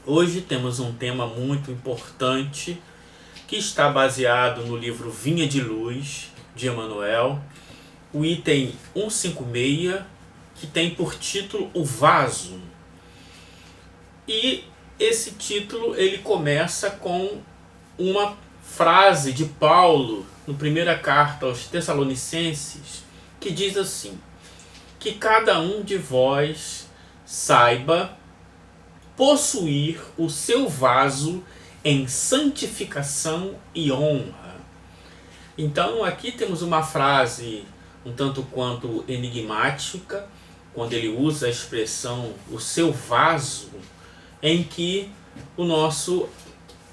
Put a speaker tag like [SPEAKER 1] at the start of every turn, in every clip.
[SPEAKER 1] Hoje temos um tema muito importante que está baseado no livro Vinha de Luz, de Emmanuel, o item 156, que tem por título O Vaso. E esse título ele começa com uma frase de Paulo, na primeira carta aos Tessalonicenses, que diz assim: que cada um de vós saiba possuir o seu vaso em santificação e honra. Então aqui temos uma frase um tanto quanto enigmática, quando ele usa a expressão o seu vaso, em que o nosso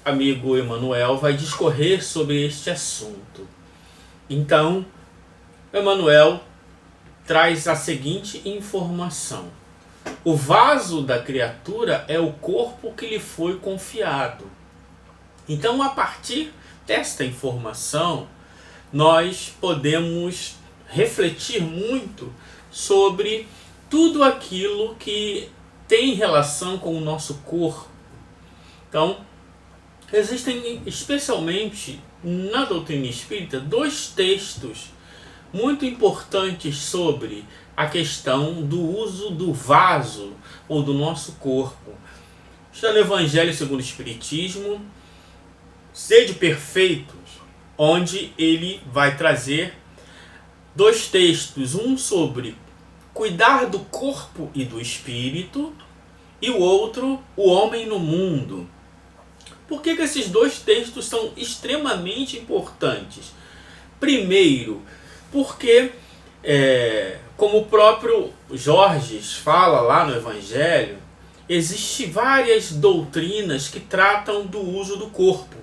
[SPEAKER 1] amigo Emmanuel vai discorrer sobre este assunto. Então, Emmanuel traz a seguinte informação: o vaso da criatura é o corpo que lhe foi confiado. Então, a partir desta informação, nós podemos refletir muito sobre tudo aquilo que tem relação com o nosso corpo. Então, existem, especialmente na doutrina espírita, dois textos muito importantes sobre a questão do uso do vaso ou do nosso corpo. Está no Evangelho segundo o Espiritismo, Sede Perfeitos, onde ele vai trazer dois textos, um sobre cuidar do corpo e do espírito, e o outro, o homem no mundo. Por que esses dois textos são extremamente importantes? Primeiro, porque, como o próprio Jorges fala lá no Evangelho, existem várias doutrinas que tratam do uso do corpo.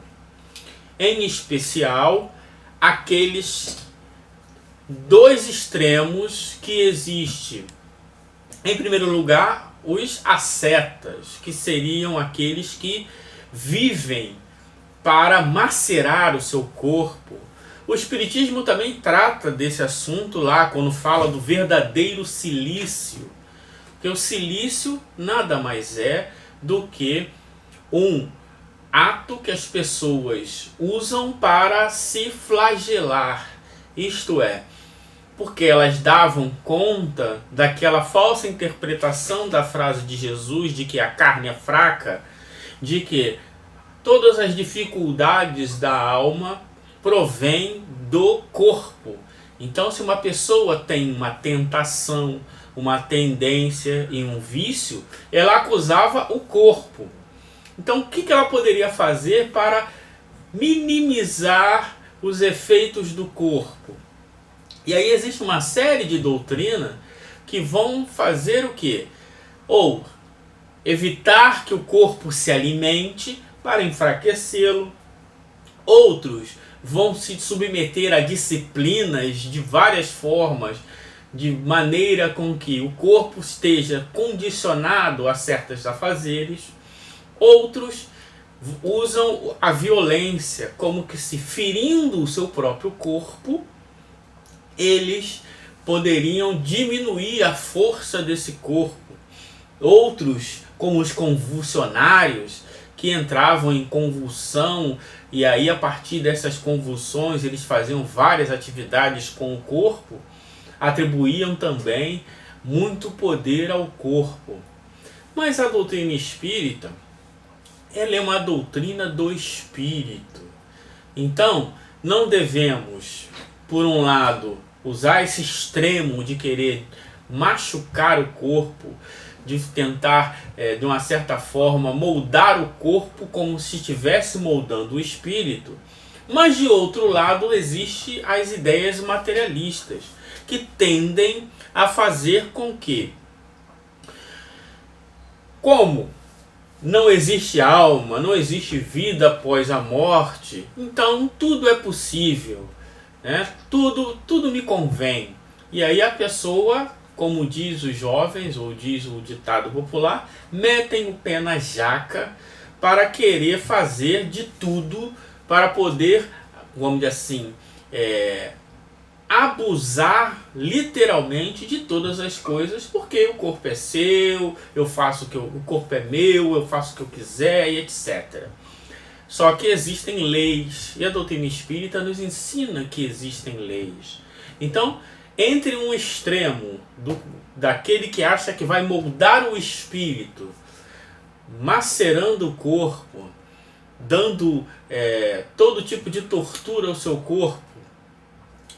[SPEAKER 1] Em especial, aqueles dois extremos que existem. Em primeiro lugar, os ascetas, que seriam aqueles que vivem para macerar o seu corpo. O Espiritismo também trata desse assunto lá, quando fala do verdadeiro silício. Porque o silício nada mais é do que um ato que as pessoas usam para se flagelar. Isto é, porque elas davam conta daquela falsa interpretação da frase de Jesus de que a carne é fraca, de que todas as dificuldades da alma provém do corpo. Então, se uma pessoa tem uma tentação, uma tendência e um vício, ela acusava o corpo. Então, o que ela poderia fazer para minimizar os efeitos do corpo? E aí existe uma série de doutrinas que vão fazer o quê? Ou evitar que o corpo se alimente para enfraquecê-lo. Outros vão se submeter a disciplinas de várias formas, de maneira com que o corpo esteja condicionado a certos afazeres. Outros usam a violência, como que se ferindo o seu próprio corpo, eles poderiam diminuir a força desse corpo. Outros, como os convulsionários, que entravam em convulsão, e aí a partir dessas convulsões eles faziam várias atividades com o corpo, atribuíam também muito poder ao corpo. Mas a doutrina espírita, ela é uma doutrina do espírito. Então, não devemos, por um lado, usar esse extremo de querer machucar o corpo, de tentar, de uma certa forma, moldar o corpo como se estivesse moldando o espírito. Mas, de outro lado, existem as ideias materialistas, que tendem a fazer com que, como não existe alma, não existe vida após a morte, então tudo é possível, né? Tudo me convém. E aí a pessoa, como diz os jovens, ou diz o ditado popular, metem o pé na jaca para querer fazer de tudo para poder, vamos dizer assim, abusar literalmente de todas as coisas, porque o corpo é seu, eu faço o corpo é meu, eu faço o que eu quiser e etc. Só que existem leis, e a doutrina espírita nos ensina que existem leis. Então, entre um extremo daquele que acha que vai moldar o espírito, macerando o corpo, dando todo tipo de tortura ao seu corpo,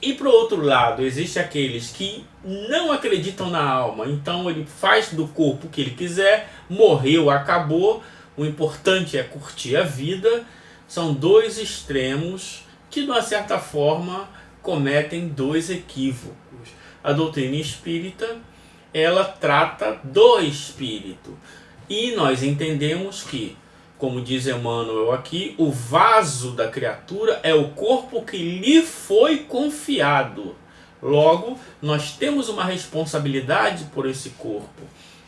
[SPEAKER 1] e pro outro lado, existe aqueles que não acreditam na alma, então ele faz do corpo o que ele quiser, morreu, acabou, o importante é curtir a vida. São dois extremos que, de uma certa forma, cometem dois equívocos. A doutrina espírita, ela trata do espírito. E nós entendemos que, como diz Emmanuel aqui, o vaso da criatura é o corpo que lhe foi confiado. Logo, nós temos uma responsabilidade por esse corpo,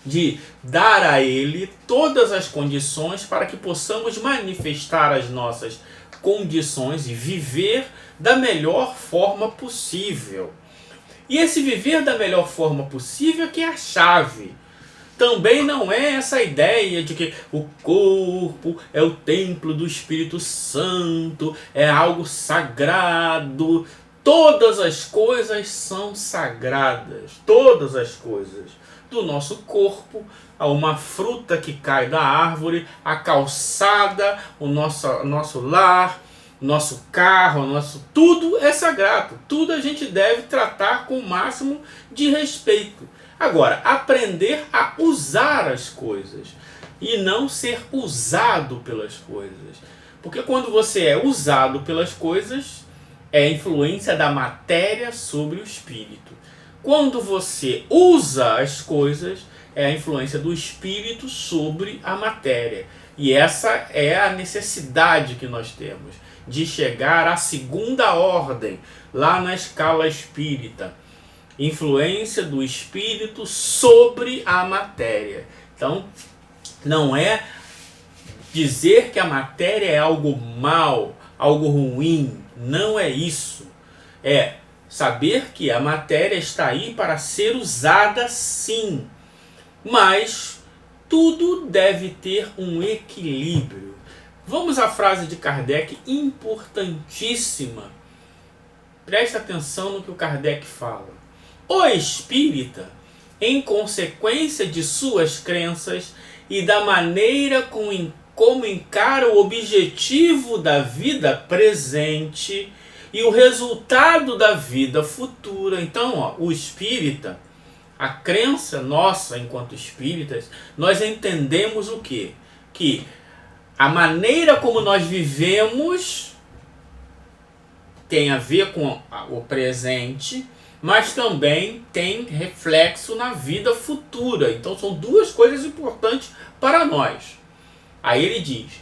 [SPEAKER 1] de dar a ele todas as condições para que possamos manifestar as nossas condições e viver da melhor forma possível. E esse viver da melhor forma possível é que é a chave. Também não é essa ideia de que o corpo é o templo do Espírito Santo, é algo sagrado. Todas as coisas são sagradas, todas as coisas. Do nosso corpo, a uma fruta que cai da árvore, a calçada, o nosso lar, nosso carro, tudo é sagrado. Tudo a gente deve tratar com o máximo de respeito. Agora, aprender a usar as coisas e não ser usado pelas coisas. Porque quando você é usado pelas coisas, é a influência da matéria sobre o espírito. Quando você usa as coisas, é a influência do espírito sobre a matéria. E essa é a necessidade que nós temos, de chegar à segunda ordem, lá na escala espírita. Influência do espírito sobre a matéria. Então, não é dizer que a matéria é algo mal, algo ruim. Não é isso. É saber que a matéria está aí para ser usada, sim. Mas tudo deve ter um equilíbrio. Vamos à frase de Kardec, importantíssima. Presta atenção no que o Kardec fala. O espírita, em consequência de suas crenças e da maneira como encara o objetivo da vida presente e o resultado da vida futura. Então, o espírita, a crença nossa enquanto espíritas, nós entendemos o quê? Que a maneira como nós vivemos tem a ver com o presente, mas também tem reflexo na vida futura. Então são duas coisas importantes para nós. Aí ele diz,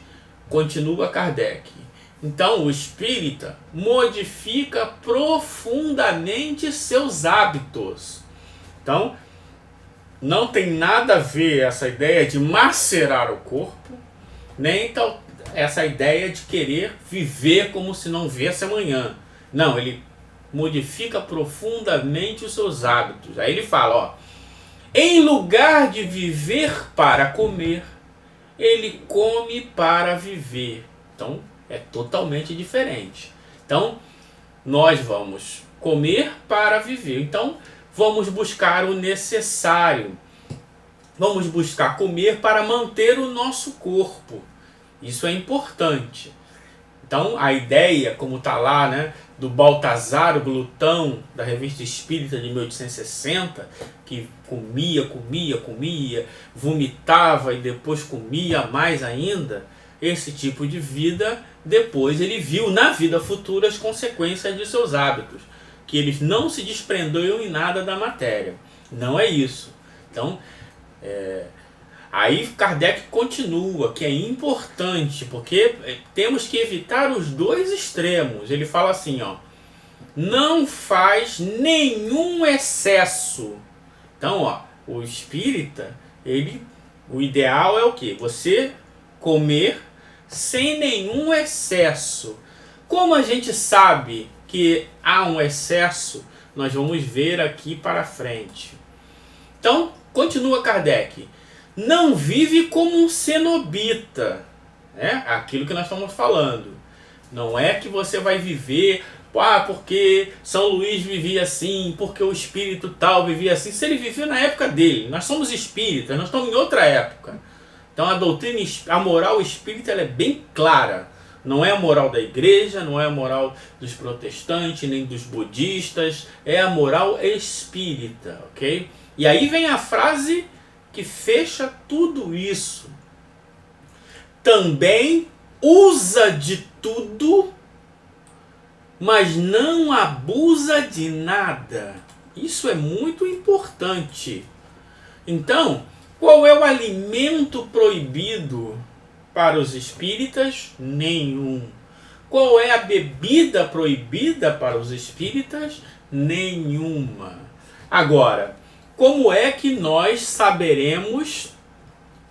[SPEAKER 1] continua Kardec, então o espírita modifica profundamente seus hábitos. Então não tem nada a ver essa ideia de macerar o corpo, nem essa ideia de querer viver como se não viesse amanhã. Não, ele modifica profundamente os seus hábitos. Aí ele fala, em lugar de viver para comer, ele come para viver. Então é totalmente diferente. Então nós vamos comer para viver. Então vamos buscar o necessário. Vamos buscar comer para manter o nosso corpo. Isso é importante. Então a ideia, como está lá, né, do Baltazar, o glutão, da Revista Espírita de 1860, que comia, vomitava e depois comia mais ainda, esse tipo de vida, depois ele viu na vida futura as consequências de seus hábitos, que eles não se desprenderam em nada da matéria. Não é isso. Então, aí Kardec continua, que é importante, porque temos que evitar os dois extremos. Ele fala assim, não faz nenhum excesso. Então, o espírita, o ideal é o quê? Você comer sem nenhum excesso. Como a gente sabe que há um excesso, nós vamos ver aqui para frente. Então, continua Kardec. Não vive como um cenobita. Aquilo que nós estamos falando. Não é que você vai viver, porque São Luís vivia assim, porque o espírito tal vivia assim. Se ele vivia na época dele, nós somos espíritas, nós estamos em outra época. Então a doutrina, a moral espírita, ela é bem clara. Não é a moral da igreja, não é a moral dos protestantes, nem dos budistas, é a moral espírita, ok? E aí vem a frase que fecha tudo isso. Também usa de tudo, mas não abusa de nada. Isso é muito importante. Então, qual é o alimento proibido para os espíritas? Nenhum. Qual é a bebida proibida para os espíritas? Nenhuma. Agora, como é que nós saberemos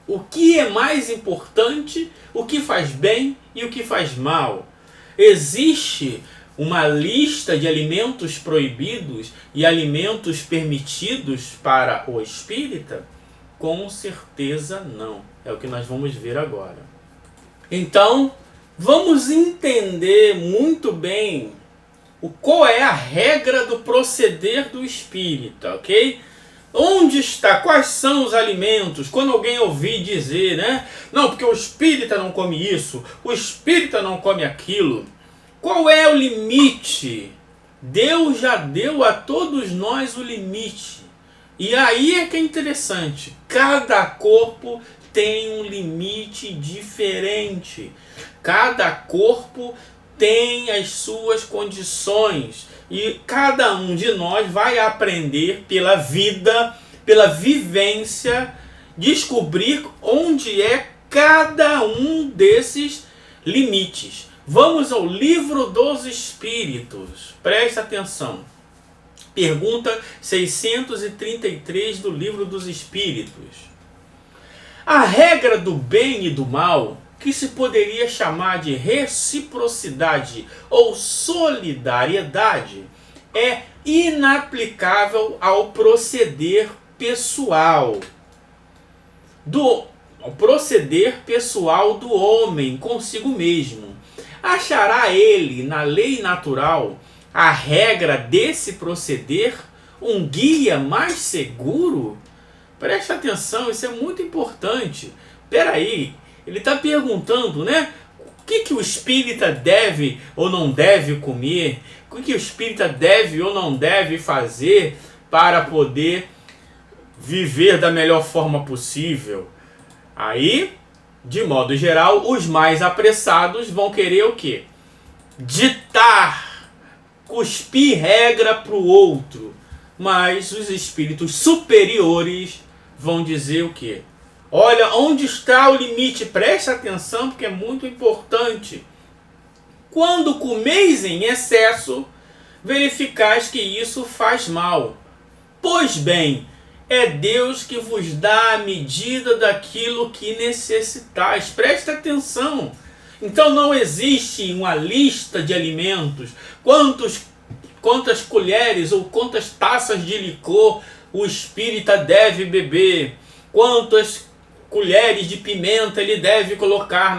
[SPEAKER 1] o que é mais importante, o que faz bem e o que faz mal? Existe uma lista de alimentos proibidos e alimentos permitidos para o espírita? Com certeza não. É o que nós vamos ver agora. Então, vamos entender muito bem qual é a regra do proceder do espírita, ok? Onde está? Quais são os alimentos? Quando alguém ouvir dizer, não, porque o espírita não come isso, o espírita não come aquilo. Qual é o limite? Deus já deu a todos nós o limite. E aí é que é interessante. Cada corpo tem um limite diferente. Cada corpo tem as suas condições. E cada um de nós vai aprender pela vida, pela vivência, descobrir onde é cada um desses limites. Vamos ao Livro dos Espíritos. Presta atenção. Pergunta 633 do Livro dos Espíritos. A regra do bem e do mal, que se poderia chamar de reciprocidade ou solidariedade, é inaplicável ao proceder pessoal do homem consigo mesmo. Achará ele na lei natural a regra desse proceder um guia mais seguro? Preste atenção, isso é muito importante. Peraí, ele está perguntando, o que o espírita deve ou não deve comer? O que o espírita deve ou não deve fazer para poder viver da melhor forma possível? Aí, de modo geral, os mais apressados vão querer o quê? Ditar, cuspir regra para o outro. Mas os espíritos superiores vão dizer o quê? Olha, onde está o limite? Preste atenção, porque é muito importante. Quando comeis em excesso, verificais que isso faz mal. Pois bem, é Deus que vos dá a medida daquilo que necessitais. Preste atenção. Então não existe uma lista de alimentos. Quantas colheres ou quantas taças de licor o espírita deve beber? Quantas colheres de pimenta ele deve colocar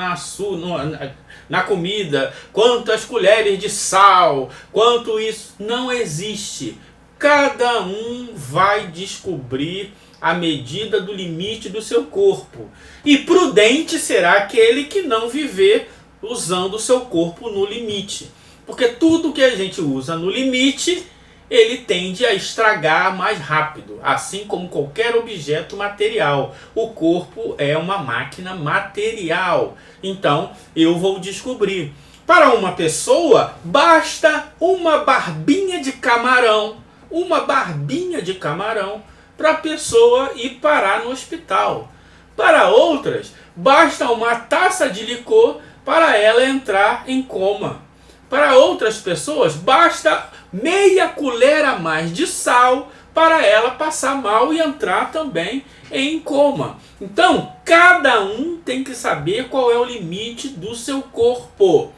[SPEAKER 1] na comida? Quantas colheres de sal? Quanto isso? Não existe. Cada um vai descobrir a medida do limite do seu corpo. E prudente será aquele que não viver usando o seu corpo no limite. Porque tudo que a gente usa no limite, ele tende a estragar mais rápido. Assim como qualquer objeto material. O corpo é uma máquina material. Então, eu vou descobrir. Para uma pessoa, basta uma barbinha de camarão. Uma barbinha de camarão para a pessoa ir parar no hospital. Para outras, basta uma taça de licor para ela entrar em coma. Para outras pessoas, basta meia colher a mais de sal para ela passar mal e entrar também em coma. Então, cada um tem que saber qual é o limite do seu corpo.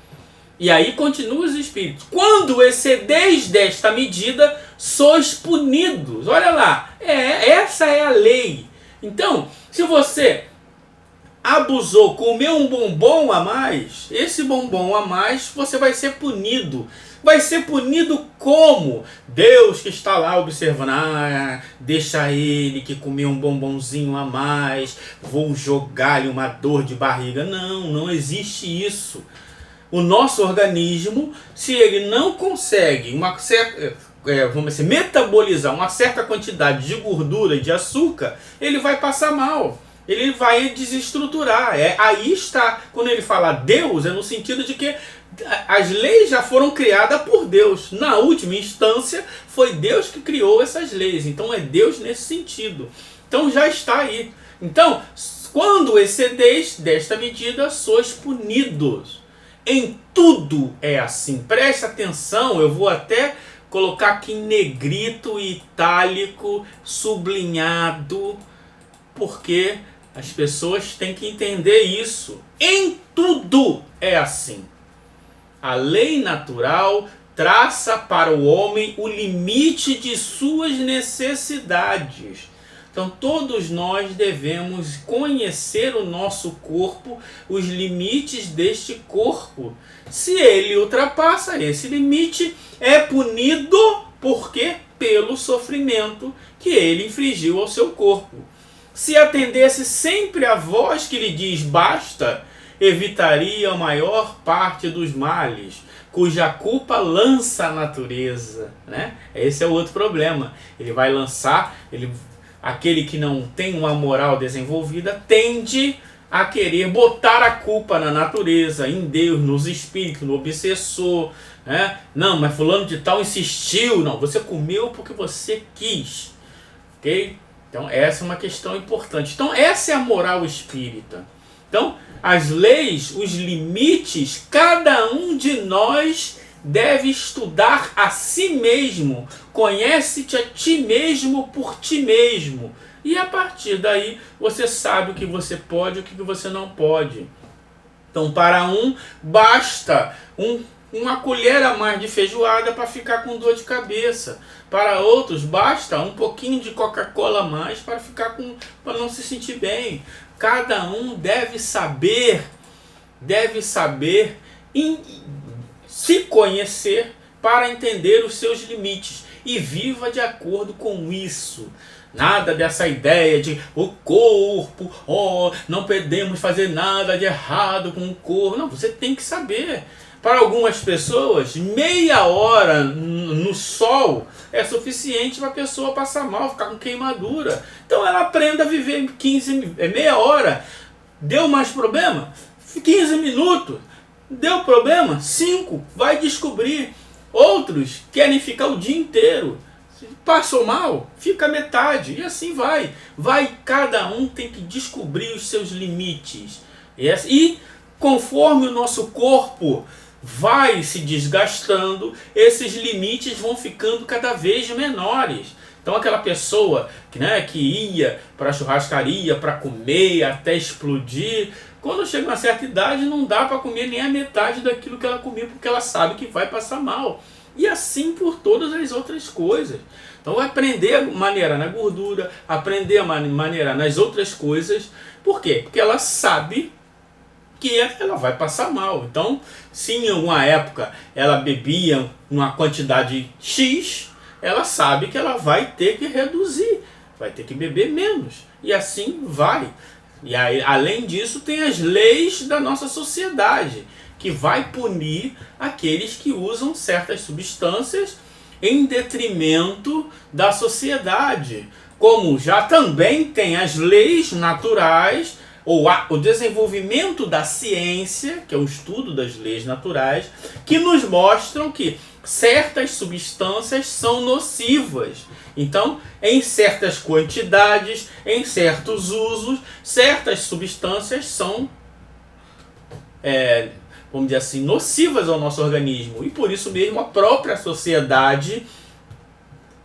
[SPEAKER 1] E aí continua os espíritos. Quando excedeis desta medida, sois punidos. Olha lá, essa é a lei. Então, se você abusou, comeu um bombom a mais, esse bombom a mais você vai ser punido. Vai ser punido como? Deus que está lá observando, deixa ele que comeu um bombonzinho a mais, vou jogar-lhe uma dor de barriga. Não, não existe isso. O nosso organismo, se ele não consegue vamos dizer, metabolizar uma certa quantidade de gordura e de açúcar, ele vai passar mal. Ele vai desestruturar. Aí está, quando ele fala Deus, é no sentido de que as leis já foram criadas por Deus. Na última instância, foi Deus que criou essas leis. Então é Deus nesse sentido. Então já está aí. Então, quando excedeis desta medida, sois punidos. Em tudo é assim. Preste atenção, eu vou até colocar aqui em negrito, itálico, sublinhado, porque as pessoas têm que entender isso. Em tudo é assim. A lei natural traça para o homem o limite de suas necessidades. Então todos nós devemos conhecer o nosso corpo, os limites deste corpo. Se ele ultrapassa esse limite, é punido por quê? Pelo sofrimento que ele infligiu ao seu corpo. Se atendesse sempre a voz que lhe diz basta, evitaria a maior parte dos males, cuja culpa lança a natureza, né? Esse é o outro problema. Ele vai lançar, aquele que não tem uma moral desenvolvida tende a querer botar a culpa na natureza, em Deus, nos espíritos, no obsessor, né? Não, mas fulano de tal insistiu. Não, você comeu porque você quis, ok? Então essa é uma questão importante. Então essa é a moral espírita. Então as leis, os limites, cada um de nós deve estudar a si mesmo. Conhece-te a ti mesmo por ti mesmo. E a partir daí você sabe o que você pode e o que você não pode. Então para um basta uma colher a mais de feijoada para ficar com dor de cabeça. Para outros basta um pouquinho de Coca-Cola a mais para para não se sentir bem. Cada um deve saber se conhecer para entender os seus limites e viva de acordo com isso. Nada dessa ideia de o corpo, não podemos fazer nada de errado com o corpo. Não, você tem que saber. Para algumas pessoas, meia hora no sol é suficiente para a pessoa passar mal, ficar com queimadura. Então ela aprenda a viver meia hora. Deu mais problema? 15 minutos. Deu problema? 5. Vai descobrir. Outros querem ficar o dia inteiro. Passou mal? Fica metade. E assim vai. Cada um tem que descobrir os seus limites. E conforme o nosso corpo vai se desgastando, esses limites vão ficando cada vez menores. Então aquela pessoa que ia para a churrascaria para comer até explodir, quando chega uma certa idade não dá para comer nem a metade daquilo que ela comia, porque ela sabe que vai passar mal. E assim por todas as outras coisas. Então vai aprender a maneirar na gordura, aprender a maneirar nas outras coisas. Por quê? Porque ela sabe que ela vai passar mal. Então, se em alguma época ela bebia uma quantidade X, ela sabe que ela vai ter que reduzir, vai ter que beber menos. E assim vai. E aí, além disso, tem as leis da nossa sociedade, que vai punir aqueles que usam certas substâncias em detrimento da sociedade. Como já também tem as leis naturais, ou o desenvolvimento da ciência, que é o estudo das leis naturais, que nos mostram que certas substâncias são nocivas. Então, em certas quantidades, em certos usos, certas substâncias são, vamos dizer assim, nocivas ao nosso organismo. E por isso mesmo a própria sociedade,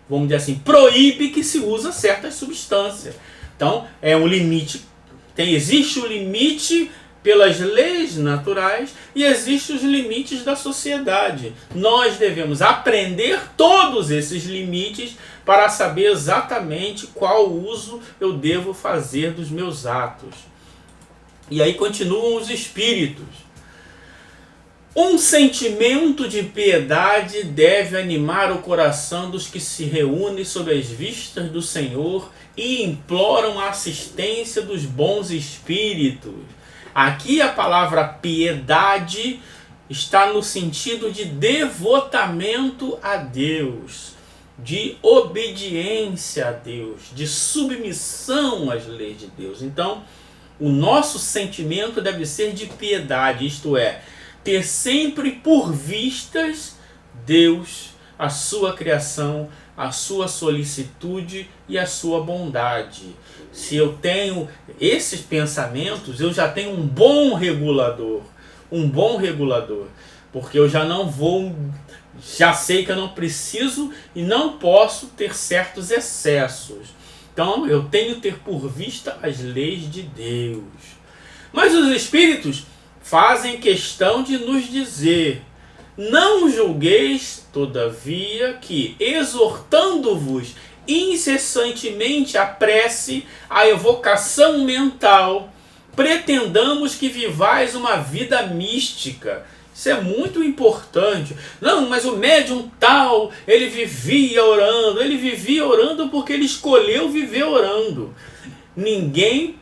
[SPEAKER 1] vamos dizer assim, proíbe que se use certas substâncias. Então, é um limite. Existe um limite pelas leis naturais e existem os limites da sociedade. Nós devemos aprender todos esses limites para saber exatamente qual uso eu devo fazer dos meus atos. E aí continuam os espíritos. Um sentimento de piedade deve animar o coração dos que se reúnem sob as vistas do Senhor e imploram a assistência dos bons espíritos. Aqui a palavra piedade está no sentido de devotamento a Deus, de obediência a Deus, de submissão às leis de Deus. Então, o nosso sentimento deve ser de piedade, isto é, ter sempre por vistas Deus, a sua criação, a sua solicitude e a sua bondade. Se eu tenho esses pensamentos, eu já tenho um bom regulador, porque eu já não vou, já sei que eu não preciso e não posso ter certos excessos. Então eu tenho que ter por vista as leis de Deus. Mas os espíritos fazem questão de nos dizer: não julgueis, todavia, que, exortando-vos incessantemente a prece, a evocação mental, pretendamos que vivais uma vida mística. Isso é muito importante. Não, mas o médium tal, ele vivia orando porque ele escolheu viver orando. Ninguém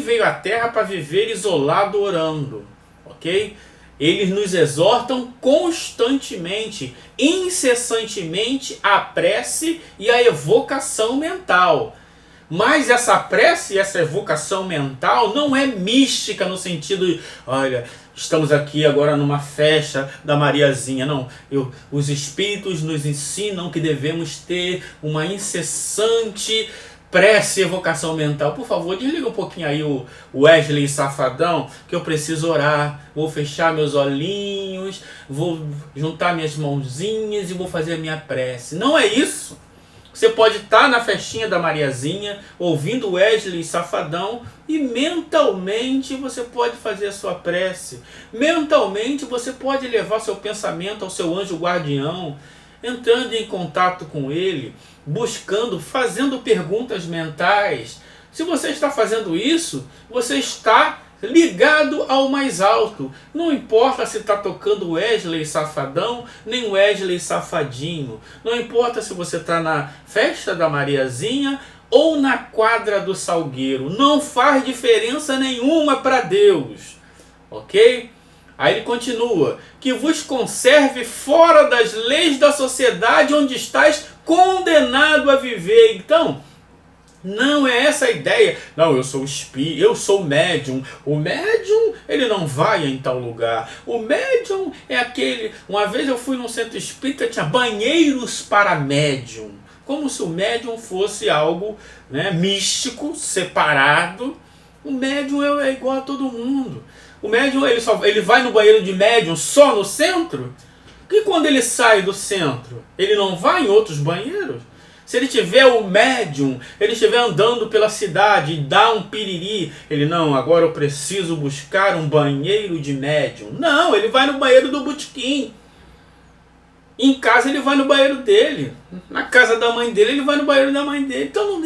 [SPEAKER 1] veio à Terra para viver isolado orando, ok? Eles nos exortam constantemente, incessantemente, a prece e a evocação mental. Mas essa prece e essa evocação mental não é mística no sentido de, olha, estamos aqui agora numa festa da Mariazinha. Não, os espíritos nos ensinam que devemos ter uma incessante prece e evocação mental. Por favor, desliga um pouquinho aí o Wesley Safadão, que eu preciso orar. Vou fechar meus olhinhos, vou juntar minhas mãozinhas e vou fazer a minha prece. Não é isso. Você pode estar na festinha da Mariazinha, ouvindo o Wesley Safadão, e mentalmente você pode fazer a sua prece. Mentalmente você pode levar seu pensamento ao seu anjo guardião, entrando em contato com ele, buscando, fazendo perguntas mentais. Se você está fazendo isso, você está ligado ao mais alto. Não importa se está tocando Wesley Safadão, nem Wesley Safadinho. Não importa se você está na festa da Mariazinha ou na quadra do Salgueiro. Não faz diferença nenhuma para Deus. Ok? Aí ele continua: que vos conserve fora das leis da sociedade onde estáis condenado a viver. Então, não é essa a ideia. Não, eu sou espírito, eu sou médium. O médium, ele não vai em tal lugar. O médium é aquele... Uma vez eu fui num centro espírita, tinha banheiros para médium. Como se o médium fosse algo, né, místico, separado. O médium é igual a todo mundo. O médium, ele vai no banheiro de médium só no centro? E quando ele sai do centro, ele não vai em outros banheiros? Se ele tiver o médium, ele estiver andando pela cidade e dá um piriri, ele, não, agora eu preciso buscar um banheiro de médium. Não, ele vai no banheiro do botequim. Em casa ele vai no banheiro dele. Na casa da mãe dele, ele vai no banheiro da mãe dele. Então,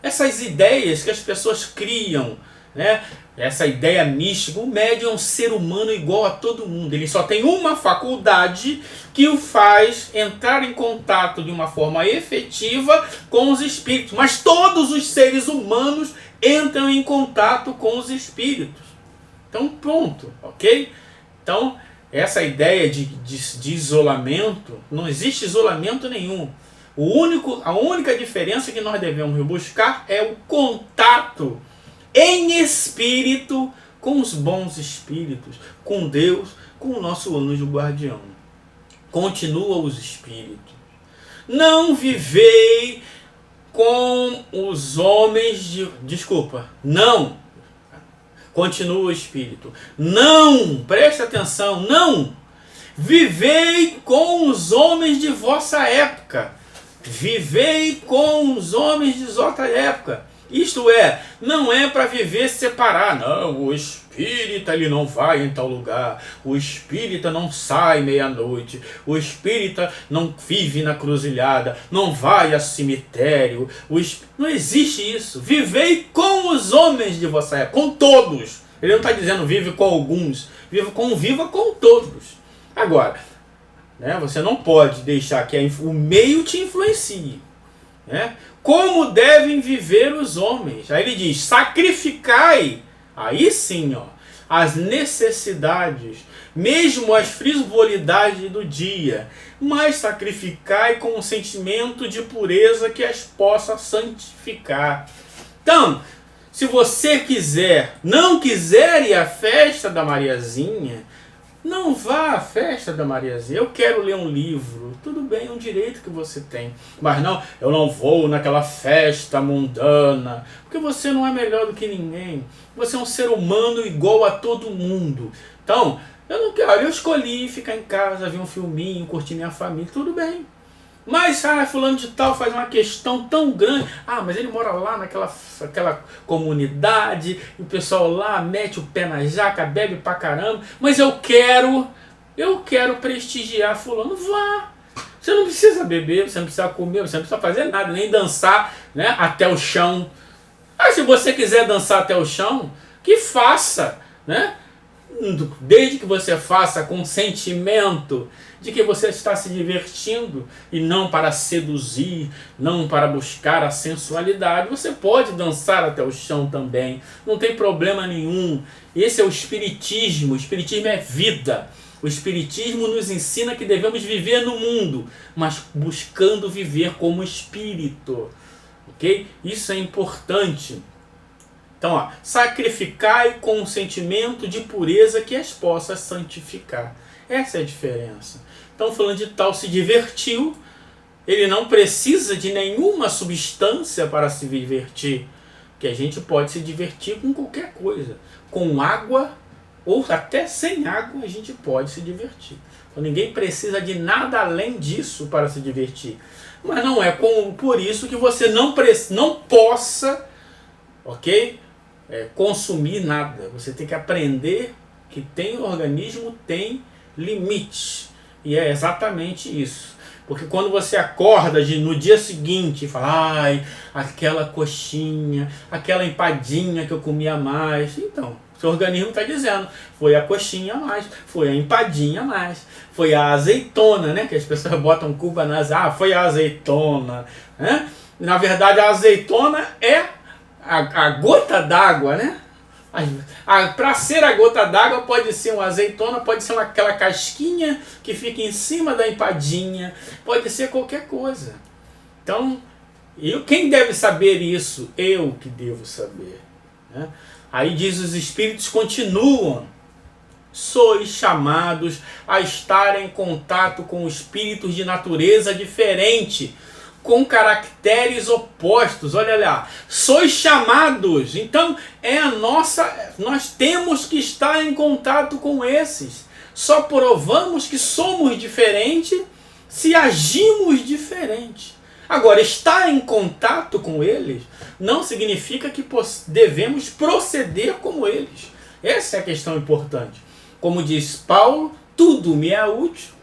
[SPEAKER 1] essas ideias que as pessoas criam, né? Essa ideia mística, o médium é um ser humano igual a todo mundo. Ele só tem uma faculdade que o faz entrar em contato de uma forma efetiva com os espíritos. Mas todos os seres humanos entram em contato com os espíritos. Então pronto, ok? Então essa ideia de isolamento, não existe isolamento nenhum. A única diferença que nós devemos buscar é o contato em espírito com os bons espíritos, com Deus, com o nosso anjo guardião. Continua os espíritos. Não vivei com os homens de... Desculpa, não. Continua o espírito. Não, preste atenção, não. Vivei com os homens de vossa época. Vivei com os homens de vossa época. Isto é, não é para viver separar. Não, o espírita ele não vai em tal lugar. O espírita não sai meia-noite. O espírita não vive na cruzilhada. Não vai a cemitério. Não existe isso. Vivei com os homens de vossa época. Com todos. Ele não está dizendo vive com alguns. Viva com todos. Agora, né, você não pode deixar que o meio te influencie. Né? Como devem viver os homens? Aí ele diz, sacrificai, aí sim, ó, as necessidades, mesmo as frivolidades do dia, mas sacrificai com um sentimento de pureza que as possa santificar. Então, se você não quiser ir à festa da Mariazinha, não vá à festa da Mariazinha. Eu quero ler um livro. Tudo bem, é um direito que você tem. Mas não, eu não vou naquela festa mundana. Porque você não é melhor do que ninguém. Você é um ser humano igual a todo mundo. Então, eu não quero. Eu escolhi ficar em casa, ver um filminho, curtir minha família. Tudo bem. Mas, fulano de tal faz uma questão tão grande. Mas ele mora lá naquela comunidade, e o pessoal lá mete o pé na jaca, bebe pra caramba. Mas eu quero prestigiar fulano. Vá. Você não precisa beber, você não precisa comer, você não precisa fazer nada, nem dançar, né, até o chão. Se você quiser dançar até o chão, que faça, né? Desde que você faça com sentimento de que você está se divertindo e não para seduzir, não para buscar a sensualidade, você pode dançar até o chão também, não tem problema nenhum. Esse é o espiritismo é vida. O espiritismo nos ensina que devemos viver no mundo, mas buscando viver como espírito, ok? Isso é importante. Então, sacrificai com um sentimento de pureza que as possa santificar. Essa é a diferença. Então, falando de tal, se divertiu, ele não precisa de nenhuma substância para se divertir, que a gente pode se divertir com qualquer coisa. Com água, ou até sem água, a gente pode se divertir. Então, ninguém precisa de nada além disso para se divertir. Mas não é por isso que você não possa, ok? Consumir nada. Você tem que aprender que o organismo tem limites. E é exatamente isso. Porque quando você acorda no dia seguinte e fala, aquela coxinha, aquela empadinha que eu comia a mais. Então, seu organismo está dizendo, foi a coxinha a mais, foi a empadinha a mais, foi a azeitona, né? Que as pessoas botam culpa nas... foi a azeitona. Né? Na verdade, a azeitona é a gota d'água, né? Para ser a gota d'água pode ser uma azeitona, pode ser aquela casquinha que fica em cima da empadinha, pode ser qualquer coisa. Então, quem deve saber isso? Eu que devo saber. Né? Aí diz, os espíritos continuam. Sois chamados a estar em contato com espíritos de natureza diferente, com caracteres opostos. Olha lá, sois chamados. Então nós temos que estar em contato com esses. Só provamos que somos diferentes se agimos diferente. Agora, estar em contato com eles não significa que devemos proceder como eles. Essa é a questão importante. Como diz Paulo, tudo me é útil,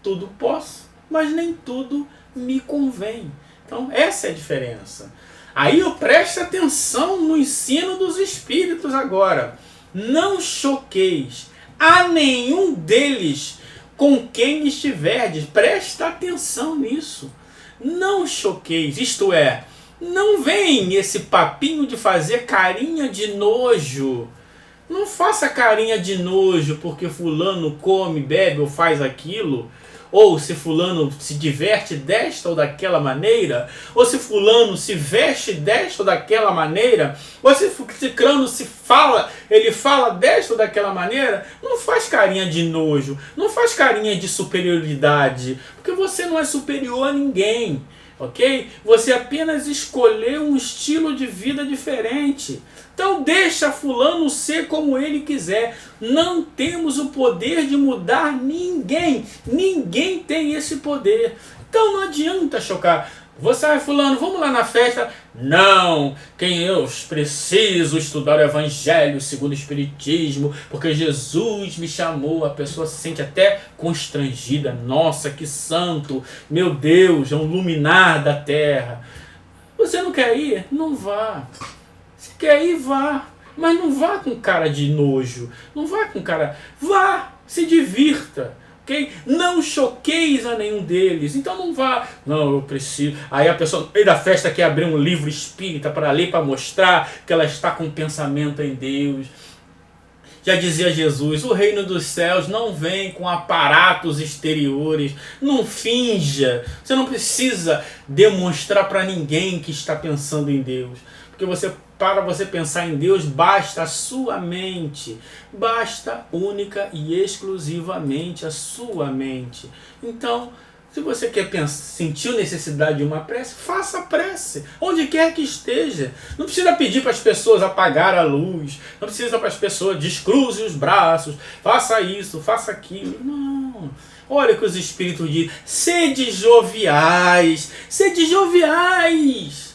[SPEAKER 1] tudo posso, mas nem tudo me convém. Então, essa é a diferença. Aí eu presto atenção no ensino dos espíritos agora. Não choqueis a nenhum deles com quem estiverdes. Presta atenção nisso. Não choqueis, isto é, não vem esse papinho de fazer carinha de nojo. Não faça carinha de nojo porque fulano come, bebe ou faz aquilo. Ou se fulano se diverte desta ou daquela maneira, ou se fulano se veste desta ou daquela maneira, ou se ciclano ele fala desta ou daquela maneira. Não faz carinha de nojo, não faz carinha de superioridade, porque você não é superior a ninguém, ok? Você apenas escolheu um estilo de vida diferente. Então deixa fulano ser como ele quiser. Não temos o poder de mudar ninguém. Ninguém tem esse poder. Então não adianta chocar. Você, fulano, vamos lá na festa? Não, quem eu preciso estudar o Evangelho segundo o Espiritismo, porque Jesus me chamou. A pessoa se sente até constrangida. Nossa, que santo! Meu Deus, é um luminar da terra. Você não quer ir? Não vá. Se quer ir, vá. Mas não vá com cara de nojo. Não vá com cara... Vá, se divirta. Okay? Não choqueis a nenhum deles. Então não vá. Não, eu preciso. Aí a pessoa no meio da festa quer abrir um livro espírita para ler, para mostrar que ela está com pensamento em Deus. Já dizia Jesus, o reino dos céus não vem com aparatos exteriores. Não finja. Você não precisa demonstrar para ninguém que está pensando em Deus. Porque para você pensar em Deus, basta a sua mente. Basta única e exclusivamente a sua mente. Então, se você quer sentir necessidade de uma prece, faça a prece, onde quer que esteja. Não precisa pedir para as pessoas apagar a luz, não precisa para as pessoas descruze os braços, faça isso, faça aquilo. Não. Olha o que os Espíritos dizem, sede joviais, sede joviais.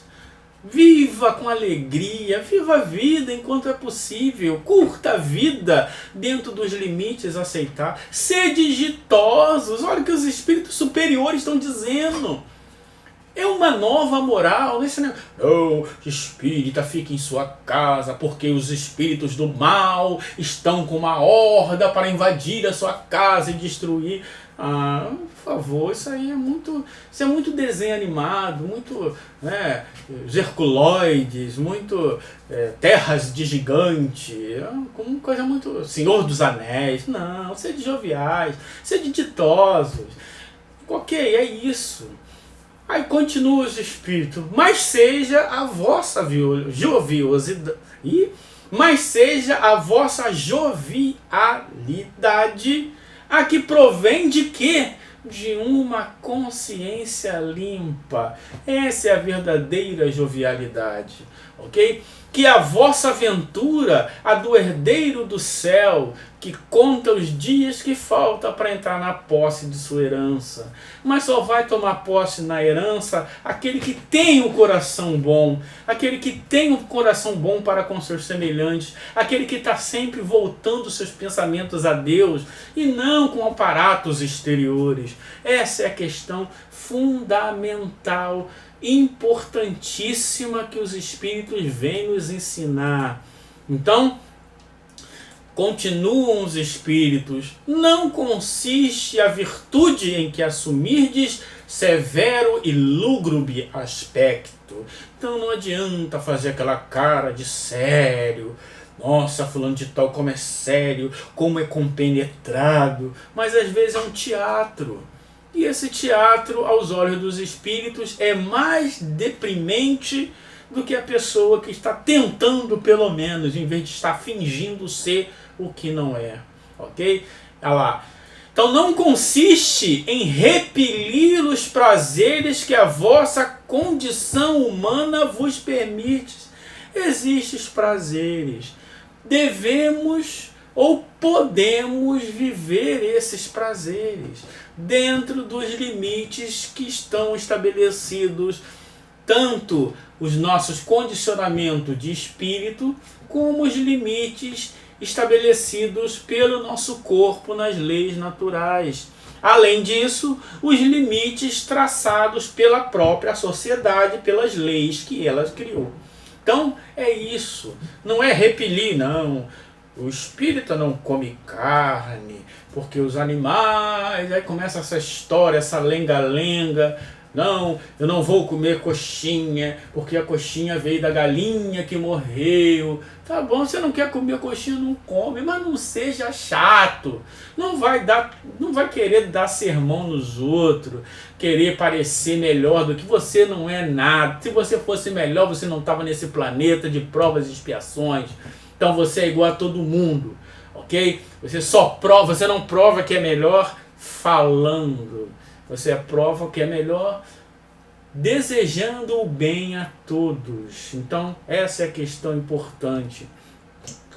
[SPEAKER 1] Viva com alegria, viva a vida enquanto é possível, curta a vida dentro dos limites aceitar, sede ditosos, olha o que os espíritos superiores estão dizendo. É uma nova moral, não, espírita, fique em sua casa, porque os espíritos do mal estão com uma horda para invadir a sua casa e destruir. Ah, por favor, isso é muito desenho animado, muito Herculoides, muito terras de gigante, como coisa muito Senhor dos Anéis. Não, sede joviais, sede ditosos. Ok, é isso. Aí continua os espíritos, mas seja a vossa joviosidade, mas seja a vossa jovialidade a que provém de quê? De uma consciência limpa. Essa é a verdadeira jovialidade, ok? Que a vossa aventura, a do herdeiro do céu, que conta os dias que falta para entrar na posse de sua herança. Mas só vai tomar posse na herança aquele que tem o coração bom, aquele que tem o coração bom para com seus semelhantes, aquele que está sempre voltando seus pensamentos a Deus e não com aparatos exteriores. Essa é a questão fundamental, importantíssima que os Espíritos vêm nos ensinar. Então, continuam os Espíritos, não consiste a virtude em que assumirdes severo e lúgubre aspecto. Então não adianta fazer aquela cara de sério. Nossa, fulano de tal, como é sério, como é compenetrado. Mas às vezes é um teatro. E esse teatro, aos olhos dos espíritos, é mais deprimente do que a pessoa que está tentando, pelo menos, em vez de estar fingindo ser o que não é. Ok? Olha lá. Então não consiste em repelir os prazeres que a vossa condição humana vos permite. Existem os prazeres. Devemos ou podemos viver esses prazeres dentro dos limites que estão estabelecidos, tanto os nossos condicionamentos de espírito, como os limites estabelecidos pelo nosso corpo nas leis naturais. Além disso, os limites traçados pela própria sociedade, pelas leis que ela criou. Então, é isso. Não é repelir, não. O espírita não come carne, porque os animais... Aí começa essa história, essa lenga-lenga. Não, eu não vou comer coxinha, porque a coxinha veio da galinha que morreu. Tá bom, você não quer comer coxinha, não come, mas não seja chato. Não vai querer dar sermão nos outros, querer parecer melhor do que você não é nada. Se você fosse melhor, você não estava nesse planeta de provas e expiações. Então você é igual a todo mundo, ok? Você não prova que é melhor falando. Você prova que é melhor desejando o bem a todos. Então, essa é a questão importante.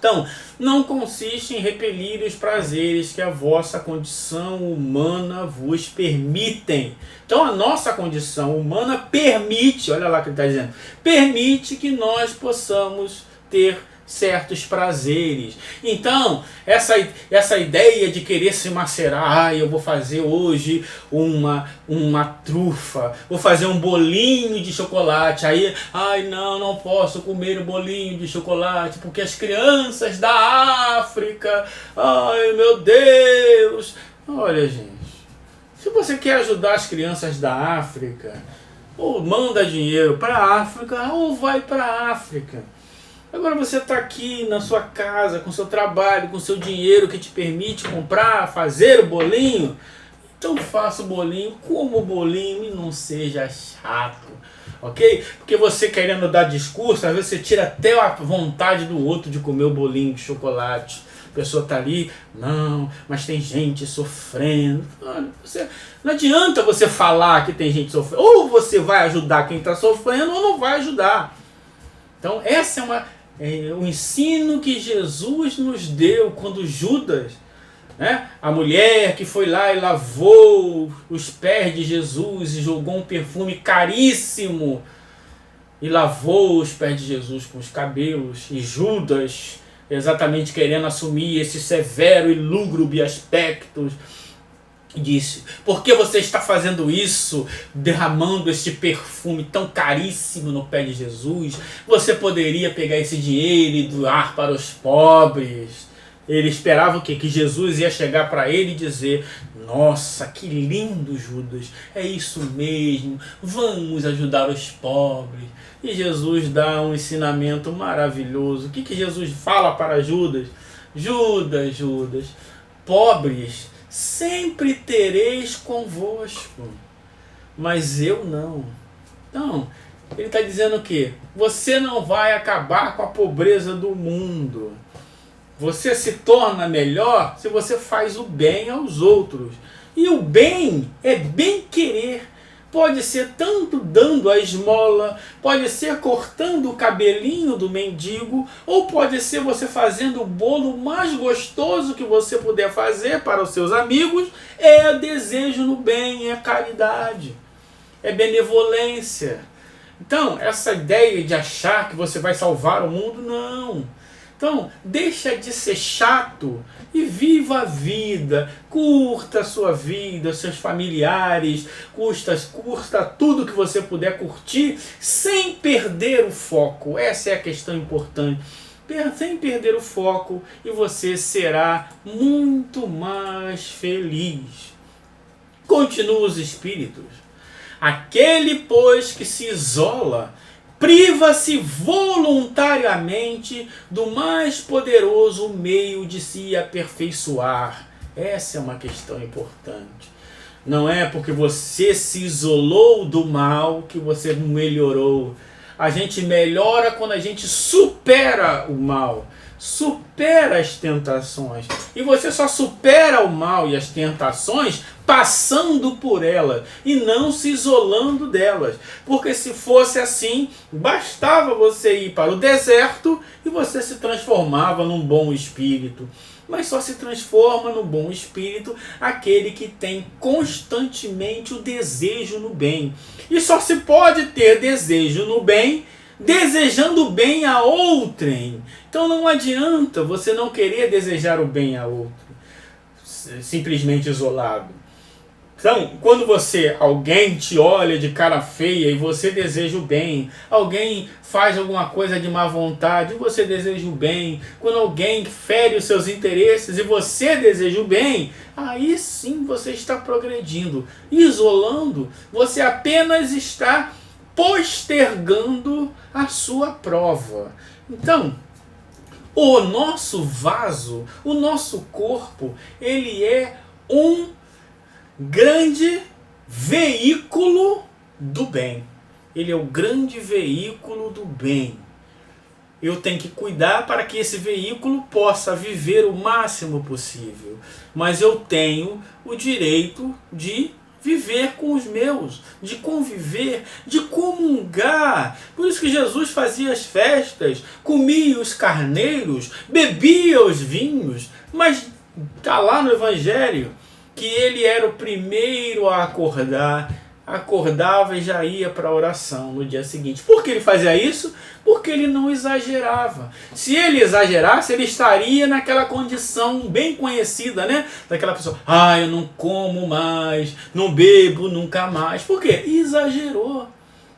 [SPEAKER 1] Então, não consiste em repelir os prazeres que a vossa condição humana vos permitem. Então, a nossa condição humana permite, olha lá o que ele está dizendo, permite que nós possamos ter certos prazeres. Então, essa ideia de querer se macerar, eu vou fazer hoje uma trufa, vou fazer um bolinho de chocolate, aí, não posso comer o bolinho de chocolate, porque as crianças da África, ai meu Deus. Olha, gente, se você quer ajudar as crianças da África, ou manda dinheiro para a África, ou vai para a África. Agora você está aqui na sua casa, com seu trabalho, com seu dinheiro que te permite comprar, fazer o bolinho. Então faça o bolinho, coma o bolinho e não seja chato, ok? Porque você querendo dar discurso, às vezes você tira até a vontade do outro de comer o bolinho de chocolate. A pessoa está ali, não, mas tem gente sofrendo. Não adianta você falar que tem gente sofrendo. Ou você vai ajudar quem está sofrendo ou não vai ajudar. Então essa é o ensino que Jesus nos deu quando Judas, né, a mulher que foi lá e lavou os pés de Jesus e jogou um perfume caríssimo e lavou os pés de Jesus com os cabelos, e Judas exatamente querendo assumir esse severo e lúgubre aspecto, disse: por que você está fazendo isso, derramando este perfume tão caríssimo no pé de Jesus? Você poderia pegar esse dinheiro e doar para os pobres. Ele esperava o quê? Que Jesus ia chegar para ele e dizer: nossa, que lindo, Judas, é isso mesmo, vamos ajudar os pobres. E Jesus dá um ensinamento maravilhoso. O que Jesus fala para Judas? Judas, pobres sempre tereis convosco, mas eu não. Então, ele está dizendo o quê? Você não vai acabar com a pobreza do mundo. Você se torna melhor se você faz o bem aos outros. E o bem é bem querer. Pode ser tanto dando a esmola, pode ser cortando o cabelinho do mendigo, ou pode ser você fazendo o bolo mais gostoso que você puder fazer para os seus amigos. É desejo no bem, é caridade, é benevolência. Então, essa ideia de achar que você vai salvar o mundo, não. Então, deixa de ser chato e viva a vida, curta a sua vida, seus familiares, curta tudo que você puder curtir, sem perder o foco. Essa é a questão importante. Sem perder o foco, e você será muito mais feliz. Continua os espíritos. Aquele, pois, que se isola, priva-se voluntariamente do mais poderoso meio de se aperfeiçoar. Essa é uma questão importante. Não é porque você se isolou do mal que você melhorou. A gente melhora quando a gente supera o mal, supera as tentações. E você só supera o mal e as tentações passando por elas e não se isolando delas. Porque se fosse assim, bastava você ir para o deserto e você se transformava num bom espírito. Mas só se transforma no bom espírito aquele que tem constantemente o desejo no bem. E só se pode ter desejo no bem desejando bem a outrem. Então não adianta você não querer desejar o bem a outro, simplesmente isolado. Então, quando alguém te olha de cara feia e você deseja o bem, alguém faz alguma coisa de má vontade e você deseja o bem, quando alguém fere os seus interesses e você deseja o bem, aí sim você está progredindo. Isolando, você apenas está postergando a sua prova. Então, o nosso vaso, o nosso corpo, ele é um grande veículo do bem. Ele é o grande veículo do bem. Eu tenho que cuidar para que esse veículo possa viver o máximo possível. Mas eu tenho o direito de viver com os meus, de conviver, de comungar. Por isso que Jesus fazia as festas, comia os carneiros, bebia os vinhos, mas está lá no Evangelho que ele era o primeiro a acordar, acordava e já ia para a oração no dia seguinte. Por que ele fazia isso? Porque ele não exagerava. Se ele exagerasse, ele estaria naquela condição bem conhecida, né? Daquela pessoa, eu não como mais, não bebo nunca mais. Por quê? Exagerou.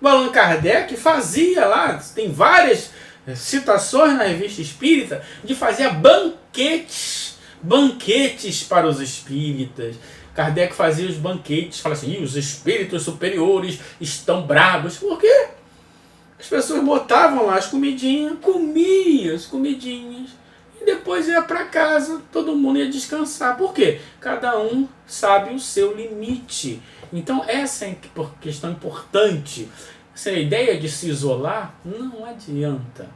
[SPEAKER 1] O Allan Kardec fazia lá, tem várias citações na Revista Espírita, de fazer banquetes para os espíritas. Kardec fazia os banquetes, fala assim, os espíritos superiores estão bravos. Por quê? As pessoas botavam lá as comidinhas, comia as comidinhas, e depois ia para casa, todo mundo ia descansar. Por quê? Cada um sabe o seu limite. Então essa é a questão importante. Essa ideia de se isolar não adianta.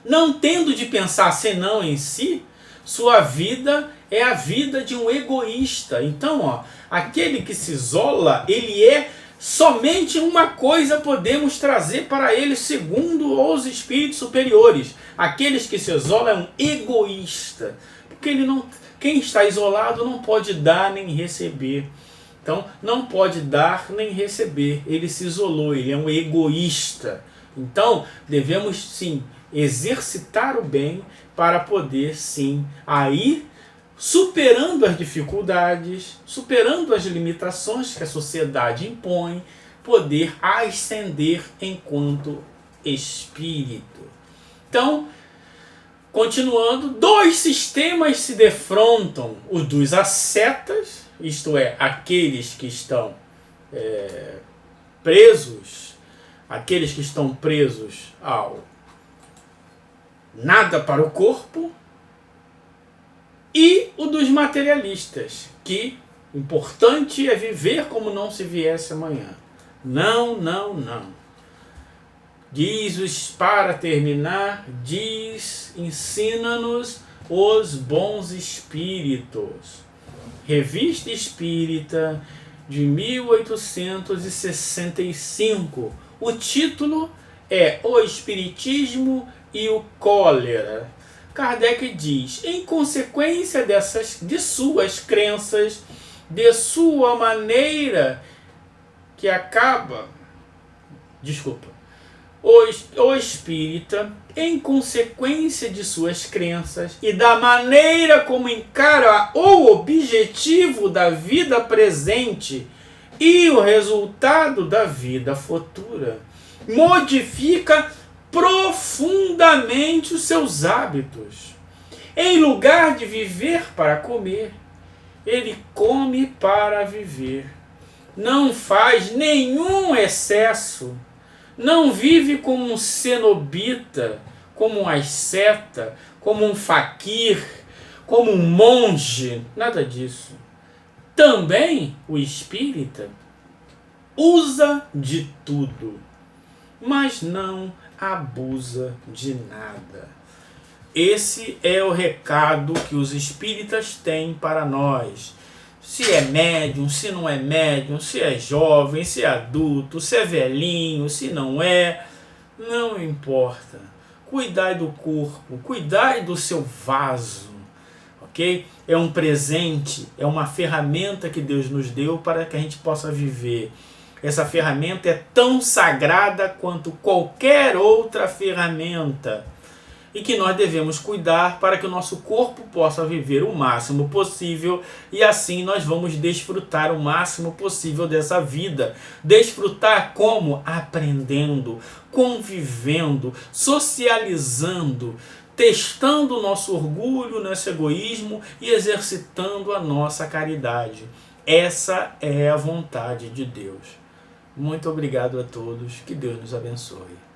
[SPEAKER 1] Não tendo de pensar senão em si, sua vida é a vida de um egoísta. Então, aquele que se isola, ele é somente uma coisa podemos trazer para ele, segundo os espíritos superiores. Aqueles que se isolam é um egoísta. Porque quem está isolado não pode dar nem receber. Então, não pode dar nem receber. Ele se isolou, ele é um egoísta. Então, devemos sim exercitar o bem para poder sim aí superando as dificuldades, superando as limitações que a sociedade impõe, poder ascender enquanto espírito. Então, continuando, dois sistemas se defrontam, os dos ascetas, isto é, aqueles que estão presos, aqueles que estão presos ao nada para o corpo, e o dos materialistas, que importante é viver como não se viesse amanhã. Não. Para terminar, ensina-nos os bons espíritos. Revista Espírita de 1865. O título é O Espiritismo e o Cólera. Kardec diz, em consequência de suas crenças, de sua maneira que acaba... O espírita, em consequência de suas crenças e da maneira como encara o objetivo da vida presente e o resultado da vida futura, modifica profundamente os seus hábitos. Em lugar de viver para comer, ele come para viver. Não faz nenhum excesso. Não vive como um cenobita, como um asceta, como um faquir, como um monge. Nada disso. Também o espírita usa de tudo, mas não abusa de nada. Esse é o recado que os espíritas têm para nós. Se é médium, se não é médium, se é jovem, se é adulto, se é velhinho, se não é, não importa. Cuidai do corpo, cuidai do seu vaso, ok? É um presente, é uma ferramenta que Deus nos deu para que a gente possa viver. Essa ferramenta é tão sagrada quanto qualquer outra ferramenta. E que nós devemos cuidar para que o nosso corpo possa viver o máximo possível. E assim nós vamos desfrutar o máximo possível dessa vida. Desfrutar como? Aprendendo, convivendo, socializando, testando o nosso orgulho, nosso egoísmo e exercitando a nossa caridade. Essa é a vontade de Deus. Muito obrigado a todos. Que Deus nos abençoe.